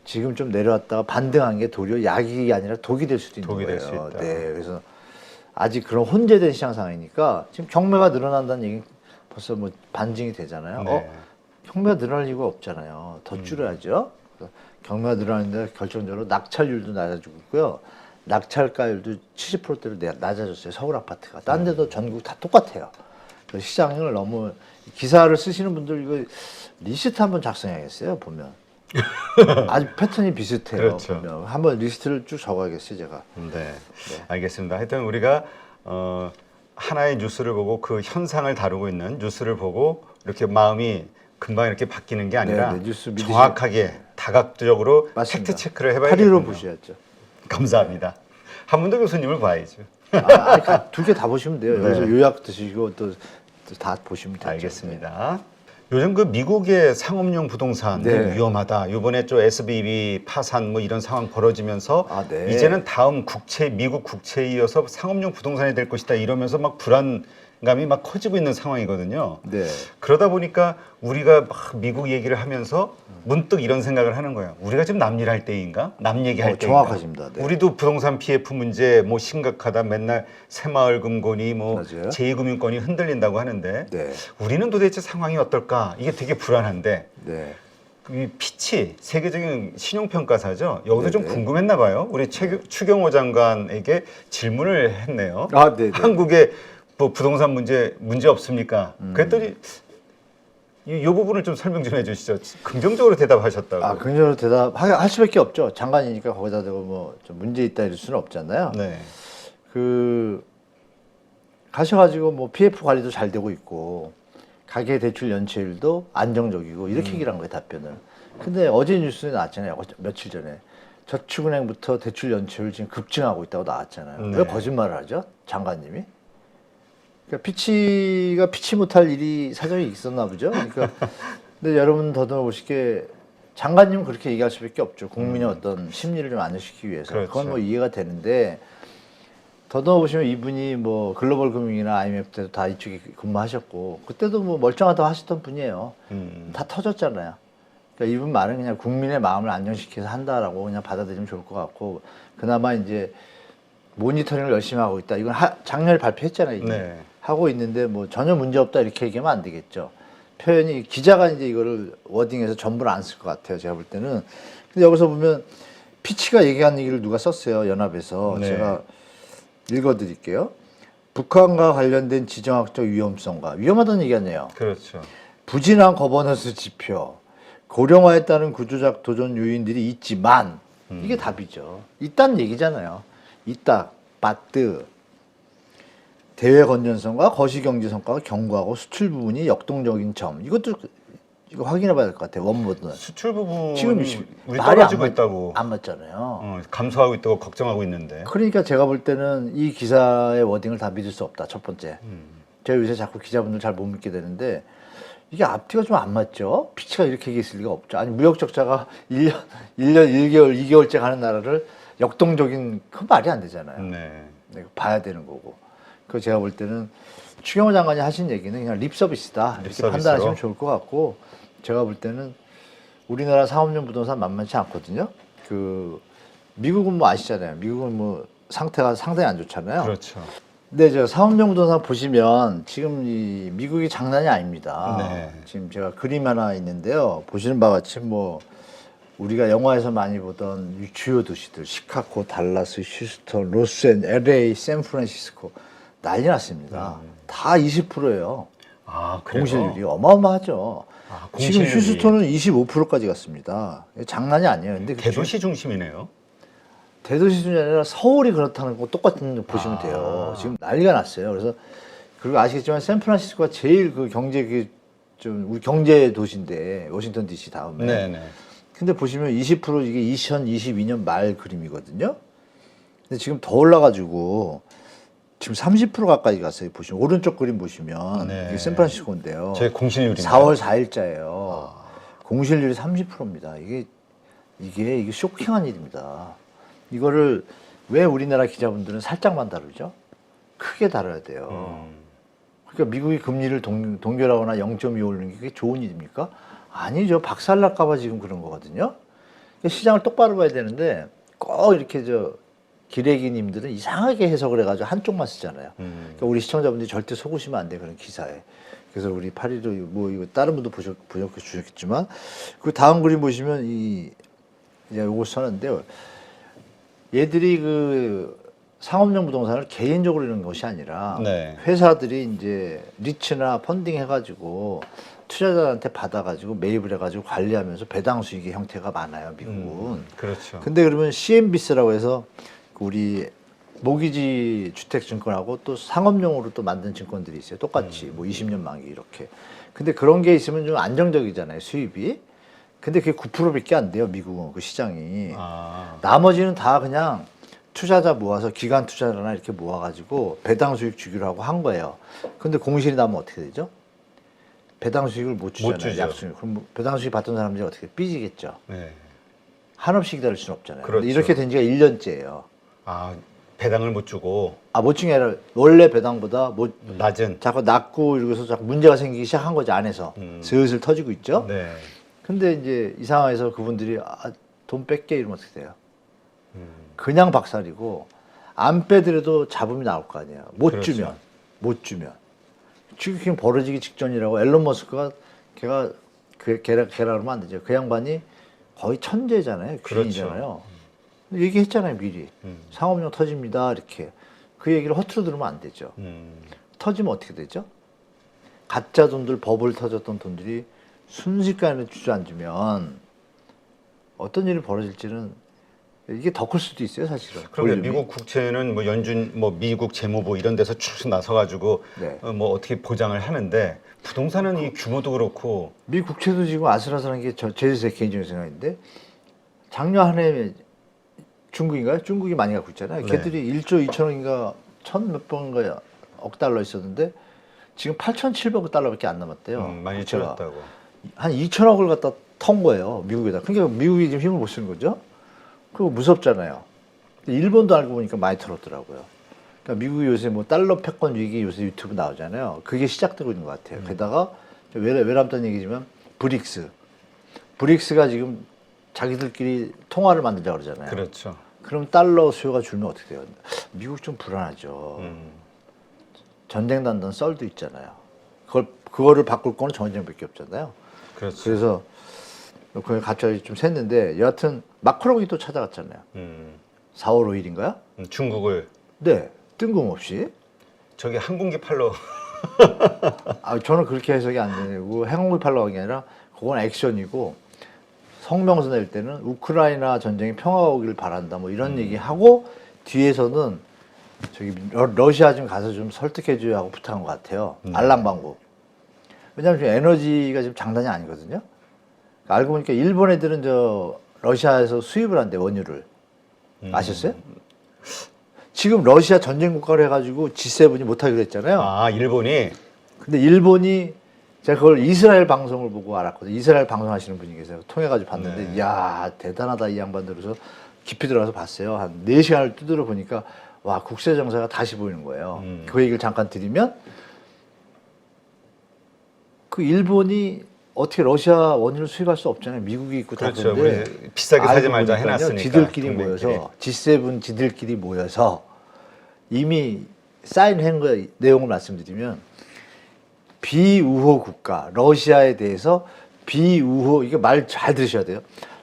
지금 좀 내려왔다가 반등한 게 도리어 약이 아니라 독이 될 수도 있는 독이 거예요. 될 수 있다. 네, 그래서 아직 그런 혼재된 시장 상황이니까 지금 경매가 늘어난다는 얘기 벌써 뭐 반증이 되잖아요. 네. 경매가 늘어날 이유가 없잖아요. 더 줄여야죠. 그래서 경매가 늘어나는데 결정적으로 낙찰률도 낮아지고 있고요. 낙찰가율도 70%대로 낮아졌어요. 서울 아파트가. 딴 데도 전국 다 똑같아요. 그래서 시장을 너무 기사를 쓰시는 분들 이거 리스트 한번 작성해야겠어요. 보면 아주 패턴이 비슷해요. 그렇죠. 보면 한번 리스트를 쭉 적어야겠어요. 제가. 네. 알겠습니다. 하여튼 우리가 하나의 뉴스를 보고 그 현상을 다루고 있는 뉴스를 보고 이렇게 마음이 금방 이렇게 바뀌는 게 아니라 네, 뉴스 정확하게 다각적으로 맞습니다. 팩트 체크를 파리로 해봐야겠군요. 보셔야죠. 감사합니다. 한문도 교수님을 봐야죠. 두 개 다 보시면 돼요. 네. 여기서 요약 드시고 또 다 보시면 되죠. 알겠습니다. 요즘 그 미국의 상업용 부동산 네. 위험하다. 이번에 또 SBB 파산 뭐 이런 상황 벌어지면서 네. 이제는 다음 미국 국채에 이어서 상업용 부동산이 될 것이다 이러면서 막 불안감이 막 커지고 있는 상황이거든요. 네. 그러다 보니까 우리가 막 미국 얘기를 하면서 문득 이런 생각을 하는 거예요. 우리가 지금 남 일할 때인가? 남 얘기할 때인가? 정확하십니다. 네. 우리도 부동산 PF 문제 뭐 심각하다. 맨날 새마을 금고니 뭐 맞아요. 제2금융권이 흔들린다고 하는데 네. 우리는 도대체 상황이 어떨까? 이게 되게 불안한데 네. 이 피치 세계적인 신용평가사죠. 여기서 좀 네네. 궁금했나 봐요. 우리 추경호 장관에게 질문을 했네요. 네. 한국에 뭐 부동산 문제 없습니까? 그랬더니 이 부분을 좀 설명 좀 해주시죠. 긍정적으로 대답하셨다고. 긍정적으로 대답할 수밖에 없죠. 장관이니까 거기다 대고 뭐 좀 문제 있다 이럴 수는 없잖아요. 네. 가셔가지고 뭐 PF 관리도 잘 되고 있고 가계 대출 연체율도 안정적이고 이렇게 얘기를 한 거예요, 답변을. 근데 어제 뉴스에 나왔잖아요. 며칠 전에 저축은행부터 대출 연체율 지금 급증하고 있다고 나왔잖아요. 네. 왜 거짓말을 하죠, 장관님이? 그러니까 피치가 피치 못할 일이 사정이 있었나 보죠. 그러니까 근데 여러분 더듬어 보시게 장관님은 그렇게 얘기할 수밖에 없죠. 국민의 어떤 심리를 좀 안정시키기 위해서. 그렇죠. 그건 뭐 이해가 되는데 더듬어 보시면 이분이 뭐 글로벌 금융이나 IMF 때도 다 이쪽에 근무하셨고 그때도 뭐 멀쩡하다고 하셨던 분이에요. 다 터졌잖아요. 그러니까 이분 말은 그냥 국민의 마음을 안정시켜서 한다라고 그냥 받아들이면 좋을 것 같고 그나마 이제 모니터링을 열심히 하고 있다. 이건 작년에 발표했잖아요. 이게. 네. 하고 있는데 뭐 전혀 문제 없다 이렇게 얘기하면 안 되겠죠. 표현이 기자가 이제 이거를 워딩해서 전부를 안 쓸 것 같아요. 제가 볼 때는. 근데 여기서 보면 피치가 얘기한 얘기를 누가 썼어요. 연합에서. 네. 제가 읽어드릴게요. 북한과 관련된 지정학적 위험성과 위험하다는 얘기였네요. 그렇죠. 부진한 거버넌스 지표, 고령화에 따른 구조적 도전 요인들이 있지만 이게 답이죠. 있다는 얘기잖아요. 있다, 바트. 대외 건전성과 거시경제 성과가 견고하고 수출 부분이 역동적인 점. 이것도 이거 확인해 봐야 될 것 같아요. 원보드는. 수출 부분 지금 우리 말이 떨어지고 있다고 안 맞잖아요. 감소하고 있다고 걱정하고 있는데. 그러니까 제가 볼 때는 이 기사의 워딩을 다 믿을 수 없다. 첫 번째. 제가 요새 자꾸 기자분들 잘 못 믿게 되는데 이게 앞뒤가 좀 안 맞죠? 피치가 이렇게 얘기했을 리가 없죠. 아니 무역 적자가 1년 1개월, 2개월째 가는 나라를 역동적인 그 말이 안 되잖아요. 네. 네, 봐야 되는 거고. 그 제가 볼 때는 추경호 장관이 하신 얘기는 그냥 립 서비스다 이렇게 립서비스로? 판단하시면 좋을 것 같고 제가 볼 때는 우리나라 상업용 부동산 만만치 않거든요. 그 미국은 뭐 아시잖아요. 미국은 뭐 상태가 상당히 안 좋잖아요. 그렇죠. 근데 저 상업용 부동산 보시면 지금 이 미국이 장난이 아닙니다. 네. 지금 제가 그림 하나 있는데요. 보시는 바와 같이 뭐 우리가 영화에서 많이 보던 주요 도시들 시카고, 달라스, 휴스턴, 로스앤, LA, 샌프란시스코 난리 났습니다. 다 20%예요. 아, 그래요? 공실률이 어마어마하죠. 아, 지금 공실률이. 휴스턴은 25%까지 갔습니다. 장난이 아니에요. 근데 그 대도시 중심이네요. 대도시 수준이 아니라 서울이 그렇다는 거 똑같은 거 보시면 돼요. 지금 난리가 났어요. 그래서 그리고 아시겠지만 샌프란시스코가 제일 그 경제 좀 우리 경제 도시인데 워싱턴 DC 다음에. 네네. 근데 보시면 20% 이게 2022년 말 그림이거든요. 근데 지금 더 올라가지고 지금 30% 가까이 갔어요. 보시면 오른쪽 그림 보시면 네. 이게 샌프란시스코인데요. 제 공실률이 4월 4일자예요. 공실률이 30%입니다. 이게 쇼킹한 일입니다. 이거를 왜 우리나라 기자분들은 살짝만 다루죠? 크게 다뤄야 돼요. 그러니까 미국이 금리를 동결하거나 0.25 올리는 게 그게 좋은 일입니까? 아니죠. 박살날까 봐 지금 그런 거거든요. 그러니까 시장을 똑바로 봐야 되는데 꼭 이렇게 기레기님들은 이상하게 해석을 해가지고 한쪽만 쓰잖아요. 그러니까 우리 시청자분들이 절대 속으시면 안 돼요. 그런 기사에. 그래서 우리 파리도 뭐 이거 다른 분도 보셨겠지만 그 다음 그림 보시면 이제 요거 썼는데요. 얘들이 그 상업용 부동산을 개인적으로 이런 것이 아니라 네. 회사들이 이제 리츠나 펀딩 해가지고 투자자한테 받아가지고 매입을 해가지고 관리하면서 배당 수익의 형태가 많아요, 미국은. 그렇죠. 근데 그러면 CMBS라고 해서 우리 모기지 주택증권하고 또 상업용으로 또 만든 증권들이 있어요. 똑같이 뭐 20년 만기 이렇게. 근데 그런 게 있으면 좀 안정적이잖아요, 수입이. 근데 그게 9%밖에 안 돼요, 미국은 그 시장이. 아, 나머지는 다 그냥 투자자 모아서 기관 투자자나 이렇게 모아가지고 배당 수익 주기로 하고 한 거예요. 근데 공실이 나면 어떻게 되죠? 배당 수익을 못 주잖아요. 못 주죠. 약수익. 그럼 뭐 배당 수익 받던 사람들이 어떻게 삐지겠죠? 네. 한없이 기다릴 수는 없잖아요. 그렇죠. 근데 이렇게 된 지가 1년째예요. 아, 배당을 못 주고 못 준 게 아니라 원래 배당보다 낮은. 자꾸 낮고 이러고서 자꾸 문제가 생기기 시작한 거죠, 안에서. 슬슬 터지고 있죠. 네. 근데 이제 이 상황에서 그분들이 돈 뺄게 이러면 어떻게 돼요? 그냥 박살이고 안 빼더라도 잡음이 나올 거 아니에요. 못 그렇죠. 주면 지금 벌어지기 직전이라고 앨런 머스크가 걔가 걔라 그러면 안 되죠. 그 양반이 거의 천재잖아요. 귀인이잖아요. 얘기했잖아요, 미리. 상업용 터집니다. 이렇게. 그 얘기를 허투루 들으면 안 되죠. 터지면 어떻게 되죠? 가짜 돈들, 버블 터졌던 돈들이 순식간에 주저앉으면 어떤 일이 벌어질지는 이게 더 클 수도 있어요, 사실은. 그러면 볼륨이. 미국 국채는 뭐 연준, 뭐 미국 재무부 이런 데서 쭉 나서가지고 네. 뭐 어떻게 보장을 하는데 부동산은 이 규모도 그렇고 미 국채도 지금 아슬아슬한 게 제 개인적인 생각인데 작년 한 해 중국인가요? 중국이 많이 갖고 있잖아요. 네. 걔들이 1조 2천억인가 천 몇 번인가 억 달러 있었는데 지금 8,700억 달러밖에 안 남았대요. 많이 부채가. 줄었다고. 한 2천억을 갖다 턴 거예요. 미국에다. 그러니까 미국이 지금 힘을 못 쓰는 거죠. 그거 무섭잖아요. 근데 일본도 알고 보니까 많이 털었더라고요. 그러니까 미국이 요새 뭐 달러 패권 위기 요새 유튜브 나오잖아요. 그게 시작되고 있는 것 같아요. 게다가 외람된 얘기지만 브릭스가 지금 자기들끼리 통화를 만들자 그러잖아요. 그렇죠. 그럼 달러 수요가 줄면 어떻게 돼요? 미국 좀 불안하죠. 전쟁 단단 썰도 있잖아요. 그거를 바꿀 거는 전쟁밖에 없잖아요. 그렇죠. 그래서 그걸 갑자기 좀 샜는데 여하튼 마크롱이 또 찾아갔잖아요. 4월 5일인가요? 중국을 네, 뜬금없이. 저기 항공기 팔러 저는 그렇게 해석이 안 되고 항공기 팔러 간 게 아니라 그건 액션이고 성명서 낼 때는 우크라이나 전쟁이 평화가 오기를 바란다 뭐 이런 얘기하고 뒤에서는 저기 러시아 좀 가서 좀 설득해줘야 하고 부탁한 것 같아요. 알랑방구. 왜냐하면 지금 에너지가 지금 장난이 아니거든요. 알고 보니까 일본 애들은 저 러시아에서 수입을 한대 원유를. 아셨어요? 지금 러시아 전쟁 국가로 해가지고 G7이 못하기로 했잖아요. 아, 일본이 근데 일본이 제가 그걸 이스라엘 방송을 보고 알았거든요. 이스라엘 방송하시는 분이 계세요. 통해가지고 봤는데, 네. 이야, 대단하다, 이 양반들. 그래서 깊이 들어가서 봤어요. 한 4시간을 두드려 보니까, 와, 국세정세가 다시 보이는 거예요. 그 얘기를 잠깐 드리면, 그 일본이 어떻게 러시아 원유를 수입할 수 없잖아요. 미국이 있고 다 그렇죠. 그런데. 우리 비싸게 사지 알고 말자 보니까요, 해놨으니까. 지들끼리 동맹끼리. 모여서, G7 지들끼리 모여서 이미 사인한 거 내용을 말씀드리면, 비우호 국가, 러시아에 대해서 비우호, 이게 말 잘 들으셔야 돼요.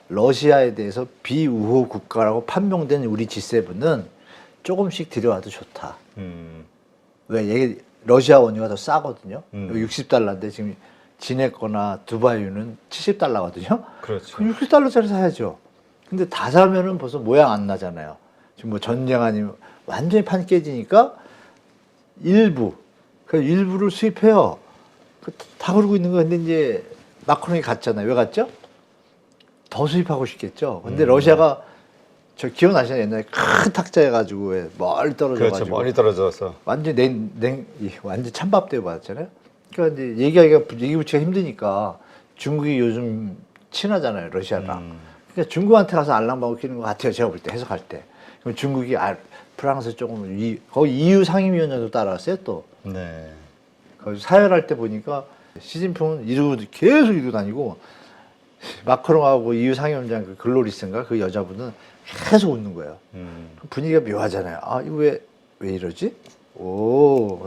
러시아에 대해서 비우호 국가라고 판명된 우리 G7은 조금씩 들여와도 좋다. 왜? 이게 러시아 원유가 더 싸거든요. 60달러인데 지금 지냈거나 두바이유는 70달러거든요. 그렇죠. 60달러짜리 사야죠. 근데 다 사면은 벌써 모양 안 나잖아요. 지금 뭐 전쟁 아니면 완전히 판 깨지니까 그래서 일부를 수입해요. 다 그러고 있는 거. 근데 이제 마크롱이 갔잖아요. 왜 갔죠? 더 수입하고 싶겠죠. 근데 러시아가 저 기억나시나요? 옛날에 큰 탁자 해가지고 왜 멀리 떨어져가지고 그렇죠. 멀리 떨어져서. 완전 완전 찬밥 대우 받았잖아요. 그러니까 이제 얘기 붙이기가 힘드니까 중국이 요즘 친하잖아요. 러시아랑. 그러니까 중국한테 가서 알랑방구 끼는 것 같아요. 제가 볼 때 해석할 때. 그럼 중국이 프랑스 조금 거기 EU 상임위원장도 따라왔어요 또. 네. 거기서 사열할 때 보니까 시진핑은 계속 이러고 다니고 마크롱하고 EU 상임위원장 그 글로리스인가 그 여자분은 계속 웃는 거예요. 분위기가 묘하잖아요. 아 이거 왜 이러지?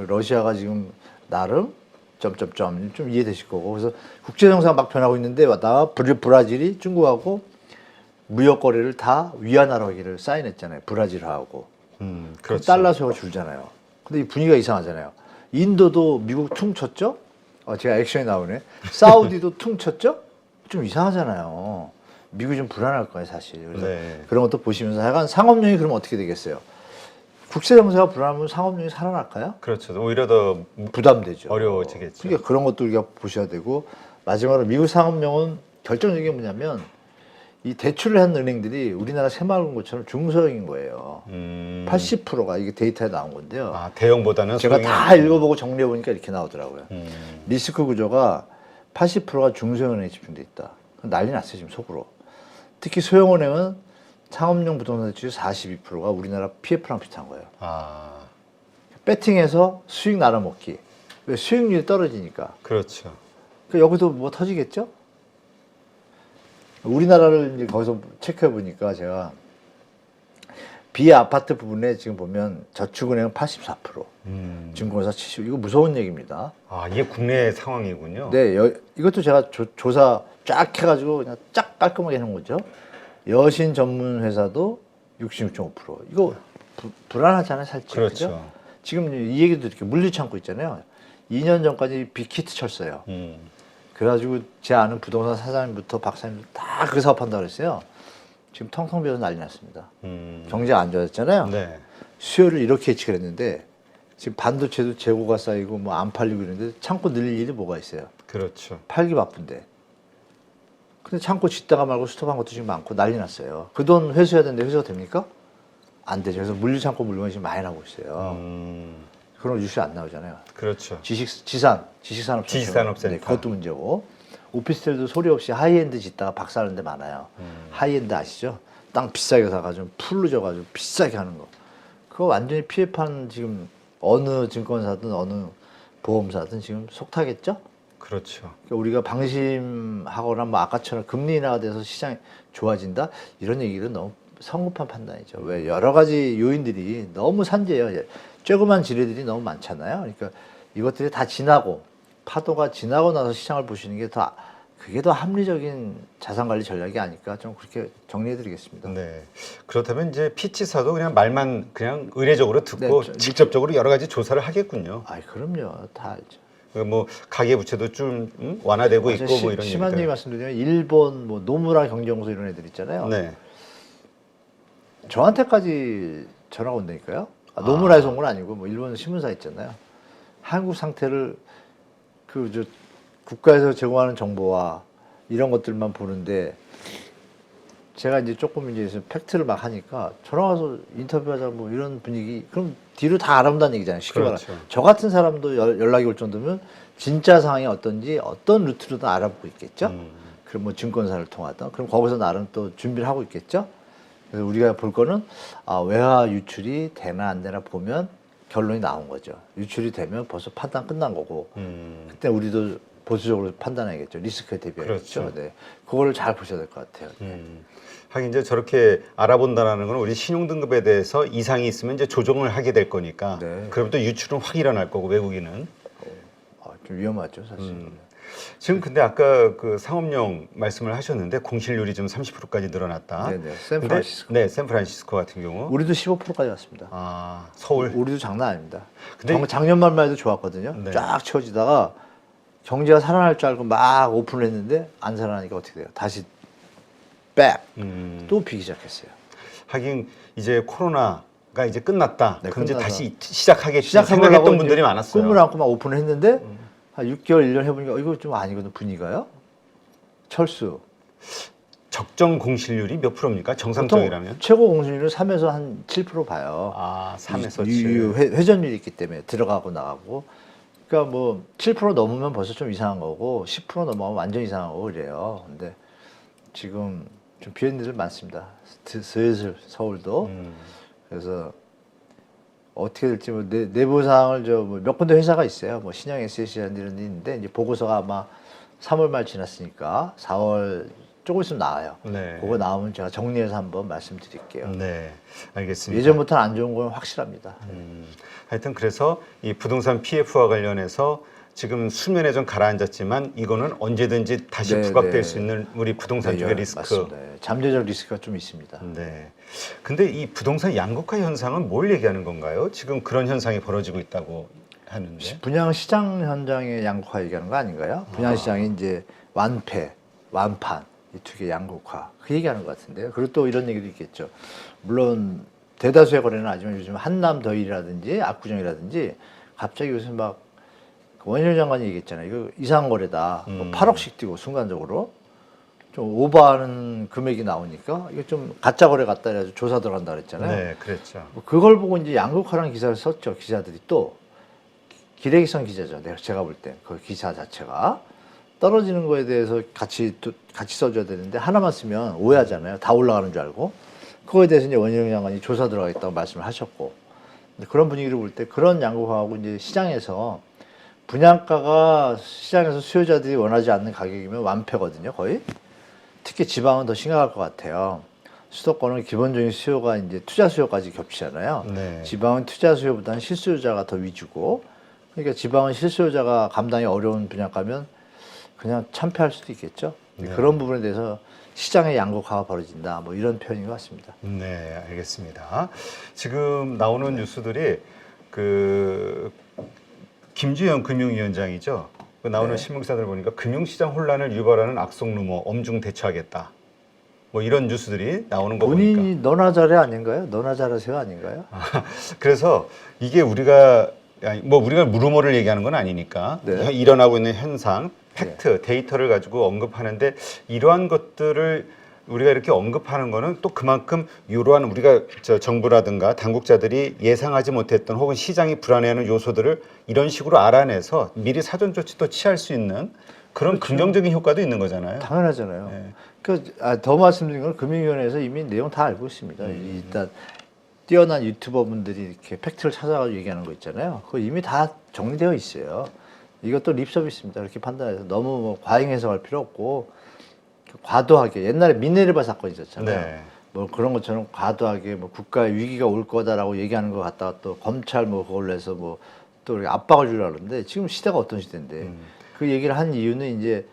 러시아가 지금 나름 점점점 좀 이해되실 거고 그래서 국제 정세가 막 변하고 있는데 브라질이 중국하고 무역 거래를 다 위안화로 하기를 사인했잖아요. 브라질하고. 그렇죠. 달러 수요가 줄잖아요. 근데 이 분위기가 이상하잖아요. 인도도 미국 퉁 쳤죠? 제가 액션이 나오네. 사우디도 퉁 쳤죠? 좀 이상하잖아요. 미국이 좀 불안할 거예요, 사실. 그래서 네. 그런 것도 보시면서 하여간 상업용이 그러면 어떻게 되겠어요? 국제 정세가 불안하면 상업용이 살아날까요? 그렇죠. 오히려 더 부담되죠. 어려워지겠죠. 그러니까 그런 것도 우리가 보셔야 되고 마지막으로 미국 상업용은 결정적인 게 뭐냐면 이 대출을 한 은행들이 우리나라 새마을금고처럼 중소형인 거예요. 80%가 이게 데이터에 나온 건데요. 아, 대형보다는 제가 소형이 다 읽어보고 정리해 보니까 이렇게 나오더라고요. 리스크 구조가 80%가 중소형은행에 집중돼 있다. 난리 났어요 지금 속으로. 특히 소형은행은 상업용 부동산 대출 42%가 우리나라 PF랑 비슷한 거예요. 아, 배팅해서 수익 나눠먹기. 왜 수익률이 떨어지니까. 그렇죠. 그러니까 여기도 뭐 터지겠죠? 우리나라를 이제 거기서 체크해 보니까 제가 비아파트 부분에 지금 보면 저축은행은 84%, 증권사 70%. 이거 무서운 얘기입니다. 아, 이게 국내 상황이군요. 네, 이것도 제가 조사 쫙 해가지고 그냥 쫙 깔끔하게 해놓은 거죠. 여신 전문 회사도 66.5%. 이거 불안하잖아요, 살짝. 그렇죠. 그죠? 지금 이 얘기도 이렇게 물리창고 있잖아요. 2년 전까지 빅히트 쳤어요. 그래가지고 제 아는 부동산 사장님부터 박사님도 다 그 사업한다고 그랬어요. 지금 텅텅 비어서 난리 났습니다. 경제가 안 좋아졌잖아요. 네. 수요를 이렇게 예측을 했는데 지금 반도체도 재고가 쌓이고 뭐 안 팔리고 이러는데 창고 늘릴 일이 뭐가 있어요. 그렇죠. 팔기 바쁜데. 근데 창고 짓다가 말고 스톱한 것도 지금 많고 난리 났어요. 그 돈 회수해야 되는데 회수가 됩니까? 안 되죠. 그래서 물류창고 물건이 지금 많이 나오고 있어요. 그런 뉴스 안 나오잖아요. 그렇죠. 지식산업센터. 지식산업센터. 네, 그것도 문제고. 오피스텔도 소리 없이 하이엔드 짓다가 박살난 데 많아요. 하이엔드 아시죠? 땅 비싸게 사가지고 풀로 져가지고 비싸게 하는 거. 그거 완전히 피해판 지금 어느 증권사든 어느 보험사든 지금 속타겠죠? 그렇죠. 그러니까 우리가 방심하거나 뭐 아까처럼 금리 인하가 돼서 시장이 좋아진다 이런 얘기는 너무 성급한 판단이죠. 왜 여러 가지 요인들이 너무 산재예요. 조그만 지뢰들이 너무 많잖아요. 그러니까 이것들이 다 지나고 파도가 지나고 나서 시장을 보시는 게 더 그게 더 합리적인 자산 관리 전략이 아닐까 좀 그렇게 정리해드리겠습니다. 네. 그렇다면 이제 피치사도 그냥 말만 그냥 의례적으로 듣고 네, 직접적으로 여러 가지 조사를 하겠군요. 아, 그럼요. 다 알죠. 뭐 가계 부채도 좀 완화되고 맞아, 있고 뭐 이런 심한 얘기들. 얘기 말씀드리면 일본 뭐 노무라 경제연구소 이런 애들 있잖아요. 네. 저한테까지 전화가 온다니까요. 노무라에서 온 건 아니고 뭐 일본 신문사 있잖아요. 한국 상태를 저 국가에서 제공하는 정보와 이런 것들만 보는데 제가 이제 조금 이제 팩트를 막 하니까 전화 와서 인터뷰하자 뭐 이런 분위기 그럼 뒤로 다 알아본다는 얘기잖아요. 쉽게 그렇죠. 말하면 저 같은 사람도 연락이 올 정도면 진짜 상황이 어떤지 어떤 루트로든 알아보고 있겠죠. 그럼 뭐 증권사를 통하든 그럼 거기서 나름 또 준비를 하고 있겠죠. 그래서 우리가 볼 거는 외화 유출이 되나 안 되나 보면 결론이 나온 거죠. 유출이 되면 벌써 판단 끝난 거고 그때 우리도 보수적으로 판단해야겠죠. 리스크에 대비해야겠죠. 그렇죠. 네. 그거를 잘 보셔야 될 것 같아요. 하긴 이제 저렇게 알아본다라는 건 우리 신용등급에 대해서 이상이 있으면 이제 조정을 하게 될 거니까. 네. 그럼 또 유출은 확 일어날 거고 외국인은. 좀 위험하죠, 사실. 지금 근데 아까 그 상업용 말씀을 하셨는데 공실률이 좀 30%까지 늘어났다. 네네. 샌프란시스코. 네, 샌프란시스코 같은 경우. 우리도 15%까지 왔습니다. 아, 서울. 우리도 장난 아닙니다. 근데 정말 작년 말만 해도 좋았거든요. 네. 쫙 채워지다가 경제가 살아날 줄 알고 막 오픈을 했는데 안 살아나니까 어떻게 돼요? 다시 백! 또 비기 시작했어요. 하긴 이제 코로나가 이제 끝났다. 네, 그럼 이제 끝나서. 다시 시작하겠지 시작하려고 생각했던 이제 분들이 많았어요. 꿈을 안고 막 오픈을 했는데 한 6개월, 1년 해보니까 이거 좀 아니거든, 분위기가요. 철수. 적정 공실률이 몇 프로입니까? 정상적이라면? 최고 공실률은 3에서 한 7% 봐요. 아, 3에서 7. 회전율이 있기 때문에 들어가고 나가고. 그러니까 뭐 7% 넘으면 벌써 좀 이상한 거고 10% 넘어가면 완전 이상한 거고 그래요. 근데 지금 좀 비어있는 데들 많습니다. 슬슬 서울도. 그래서 어떻게 될지 뭐 내부 사항을 몇 군데 회사가 있어요. 뭐 신영 SSC라는 이런 데 있는데 이제 보고서가 아마 3월 말 지났으니까 4월 조금 있으면 나와요. 네. 그거 나오면 제가 정리해서 한번 말씀드릴게요. 네, 알겠습니다. 예전부터는 안 좋은 건 확실합니다. 하여튼 그래서 이 부동산 PF와 관련해서 지금 수면에 좀 가라앉았지만 이거는 언제든지 다시 네, 부각될 네. 수 있는 우리 부동산 쪽의 리스크. 맞습니다. 잠재적 리스크가 좀 있습니다. 네. 근데 이 부동산 양극화 현상은 뭘 얘기하는 건가요? 지금 그런 현상이 벌어지고 있다고 하는데. 분양 시장 현장의 양극화 얘기하는 거 아닌가요? 분양 시장이 이제 완판 이 두 개 양극화 그 얘기하는 것 같은데요. 그리고 또 이런 얘기도 있겠죠. 물론 대다수의 거래는 아니지만 요즘 한남 더일이라든지 압구정이라든지 갑자기 요새 막 원희룡 장관이 얘기했잖아요. 이거 이상한 거래다. 뭐 8억씩 뛰고 순간적으로 좀 오버하는 금액이 나오니까 이거 좀 가짜 거래 같다 해가지고 조사 들어간다 그랬잖아요. 네, 그랬죠. 뭐 그걸 보고 이제 양극화라는 기사를 썼죠. 기자들이 또 기레기성 기자죠. 제가 볼 때 그 기사 자체가 떨어지는 거에 대해서 같이 써줘야 되는데 하나만 쓰면 오해하잖아요. 다 올라가는 줄 알고 그거에 대해서 이제 원희룡 장관이 조사 들어가겠다고 말씀을 하셨고 근데 그런 분위기를 볼 때 그런 양극화하고 이제 시장에서 분양가가 시장에서 수요자들이 원하지 않는 가격이면 완패거든요, 거의. 특히 지방은 더 심각할 것 같아요. 수도권은 기본적인 수요가 이제 투자 수요까지 겹치잖아요. 네. 지방은 투자 수요보다는 실수요자가 더 위주고, 그러니까 지방은 실수요자가 감당이 어려운 분양가면 그냥 참패할 수도 있겠죠. 네. 그런 부분에 대해서 시장의 양극화가 벌어진다, 뭐 이런 표현인 것 같습니다. 네, 알겠습니다. 지금 나오는 뉴스들이 그 김주현 금융위원장이죠. 그 나오는 네. 신문기사들 보니까 금융시장 혼란을 유발하는 악성 루머 엄중 대처하겠다. 뭐 이런 뉴스들이 나오는 거 보니까. 본인이 너나 잘해 아닌가요? 너나 잘하세요 아닌가요? 그래서 이게 우리가 루머를 얘기하는 건 아니니까 네. 일어나고 있는 현상, 팩트, 데이터를 가지고 언급하는데 이러한 것들을 우리가 이렇게 언급하는 거는 또 그만큼 이러한 우리가 정부라든가 당국자들이 예상하지 못했던 혹은 시장이 불안해하는 요소들을 이런 식으로 알아내서 미리 사전 조치도 취할 수 있는 그런 그렇죠. 긍정적인 효과도 있는 거잖아요. 당연하잖아요. 네. 더 말씀드린 건 금융위원회에서 이미 내용 다 알고 있습니다. 일단 뛰어난 유튜버분들이 이렇게 팩트를 찾아가지고 얘기하는 거 있잖아요. 그거 이미 다 정리되어 있어요. 이것도 립 서비스입니다. 이렇게 판단해서 너무 뭐 과잉 해석할 필요 없고 과도하게 옛날에 미네르바 사건 있었잖아요. 네. 뭐 그런 것처럼 과도하게 뭐 국가에 위기가 올 거다라고 얘기하는 거 갖다가 또 검찰 뭐 그걸로 해서 뭐 또 압박을 주려고 그러는데 지금 시대가 어떤 시대인데 그 얘기를 한 이유는 이제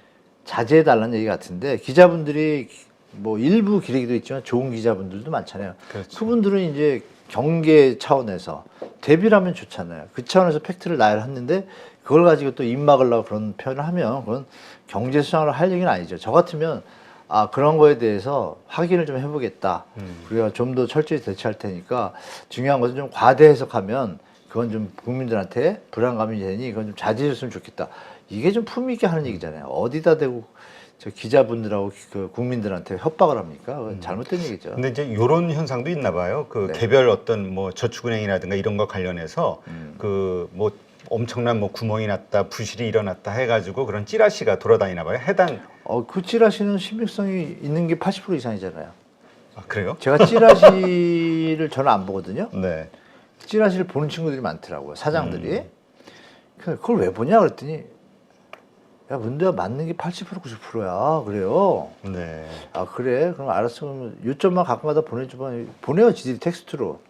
자제해달라는 얘기 같은데 기자분들이 뭐 일부 기레기도 있지만 좋은 기자분들도 많잖아요. 그렇죠. 그분들은 이제 경계 차원에서 대비를 하면 좋잖아요. 그 차원에서 팩트를 나열했는데 그걸 가지고 또 입 막으려고 그런 표현을 하면 그건 경제 수장을 할 얘기는 아니죠. 저 같으면 아 그런 거에 대해서 확인을 좀 해보겠다. 우리가 좀 더 철저히 대처할 테니까 중요한 것은 좀 과대 해석하면 그건 좀 국민들한테 불안감이 되니 그건 좀 자제해줬으면 좋겠다. 이게 좀 품위 있게 하는 얘기잖아요. 어디다 대고 저 기자분들하고 그 국민들한테 협박을 합니까? 그건 잘못된 얘기죠. 근데 이제 이런 현상도 있나 봐요. 그 네. 개별 어떤 뭐 저축은행이라든가 이런 거 관련해서 그 뭐 엄청난 뭐 구멍이 났다, 부실이 일어났다 해가지고 그런 찌라시가 돌아다니나 봐요. 해당. 그 찌라시는 신빙성이 있는 게 80% 이상이잖아요. 아, 그래요? 제가 찌라시를 저는 안 보거든요. 네. 찌라시를 보는 친구들이 많더라고요. 사장들이. 그걸 왜 보냐 그랬더니 야 문제가 맞는 게 80% 90%야. 그래요. 네. 아 그래? 그럼 알았어. 그러면 요점만 가끔가다 보내줘봐. 보내요 지들이 텍스트로.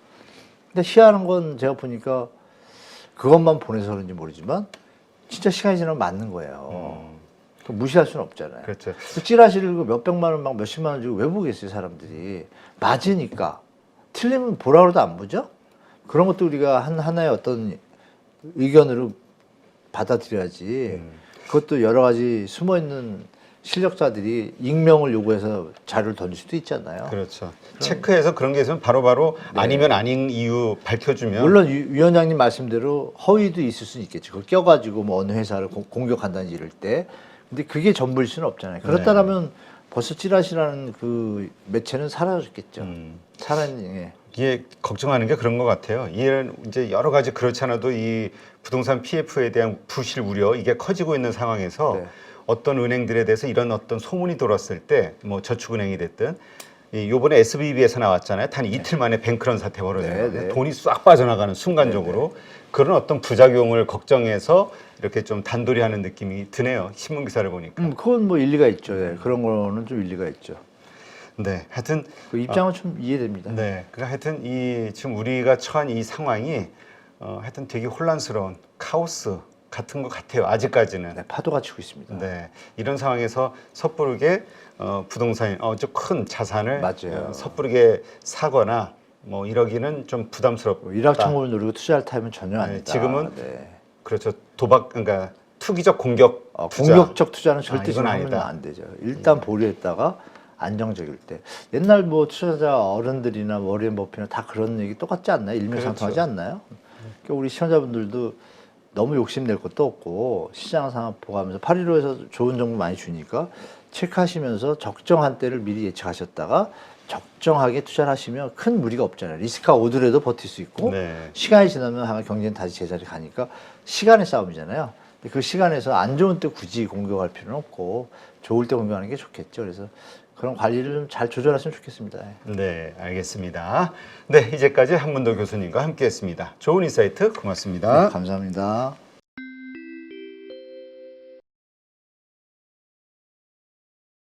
근데 희한한 건 제가 보니까 그것만 보내서 그런지 모르지만 진짜 시간이 지나면 맞는 거예요. 그 무시할 수는 없잖아요. 그렇죠. 그 찌라시를 그 몇백만 원 막 몇십만 원 주고 왜 보겠어요 사람들이. 맞으니까. 틀리면 보라 그래도 안 보죠? 그런 것도 우리가 하나의 어떤 의견으로 받아들여야지. 그것도 여러 가지 숨어있는 실력자들이 익명을 요구해서 자료를 던질 수도 있잖아요. 그렇죠. 체크해서 그런 게 있으면 바로바로 네. 아니면 아닌 이유 밝혀주면. 물론 위원장님 말씀대로 허위도 있을 수는 있겠죠. 그걸 껴가지고 뭐 어느 회사를 공격한다든지 이럴 때. 근데 그게 전부일 수는 없잖아요. 그렇다면 벌써 찌라시라는 그 매체는 사라졌겠죠. 살아있는, 이게 걱정하는 게 그런 것 같아요. 이런 이제 여러 가지 그렇지 않아도 이 부동산 PF에 대한 부실 우려 이게 커지고 있는 상황에서 네. 어떤 은행들에 대해서 이런 어떤 소문이 돌았을 때 뭐 저축은행이 됐든 요번에 SVB에서 나왔잖아요. 단 이틀 만에 뱅크런 사태 벌어진 네, 거예요. 네. 돈이 싹 빠져나가는 순간적으로 그런 어떤 부작용을 걱정해서 이렇게 좀 단돌이 하는 느낌이 드네요. 신문 기사를 보니까. 그건 뭐 일리가 있죠. 예. 그런 거는 좀 일리가 있죠. 네, 하여튼 그 입장은 좀 이해됩니다. 네, 그러니까 하여튼 이 지금 우리가 처한 이 상황이 하여튼 되게 혼란스러운 카오스 같은 것 같아요. 아직까지는. 네, 파도가 치고 있습니다. 네, 이런 상황에서 섣부르게 부동산 좀 큰 자산을 맞아요. 섣부르게 사거나 뭐 이러기는 좀 부담스럽다. 일확천금을 노리고 투자할 타임은 전혀 네, 아니다. 지금은 네. 그렇죠. 그러니까 투기적 공격 투자. 공격적 투자는 절대 이건 지금 하면 아니다. 안 되죠. 일단 보류했다가 안정적일 때. 옛날 뭐 투자자 어른들이나 워렌 버핏이나 다 그런 얘기 똑같지 않나요? 일맥상통하지 그렇죠. 않나요? 그러니까 우리 시청자분들도 너무 욕심낼 것도 없고 시장 상황 보고하면서 815에서 좋은 정보 많이 주니까 체크하시면서 적정한 때를 미리 예측하셨다가 적정하게 투자를 하시면 큰 무리가 없잖아요. 리스크가 오더라도 버틸 수 있고 네. 시간이 지나면 아마 경제는 다시 제자리 가니까 시간의 싸움이잖아요. 근데 그 시간에서 안 좋은 때 굳이 공격할 필요는 없고 좋을 때 공격하는 게 좋겠죠. 그래서 그런 관리를 좀 잘 조절했으면 좋겠습니다. 네, 알겠습니다. 네, 이제까지 한문도 교수님과 함께했습니다. 좋은 인사이트 고맙습니다. 네, 감사합니다.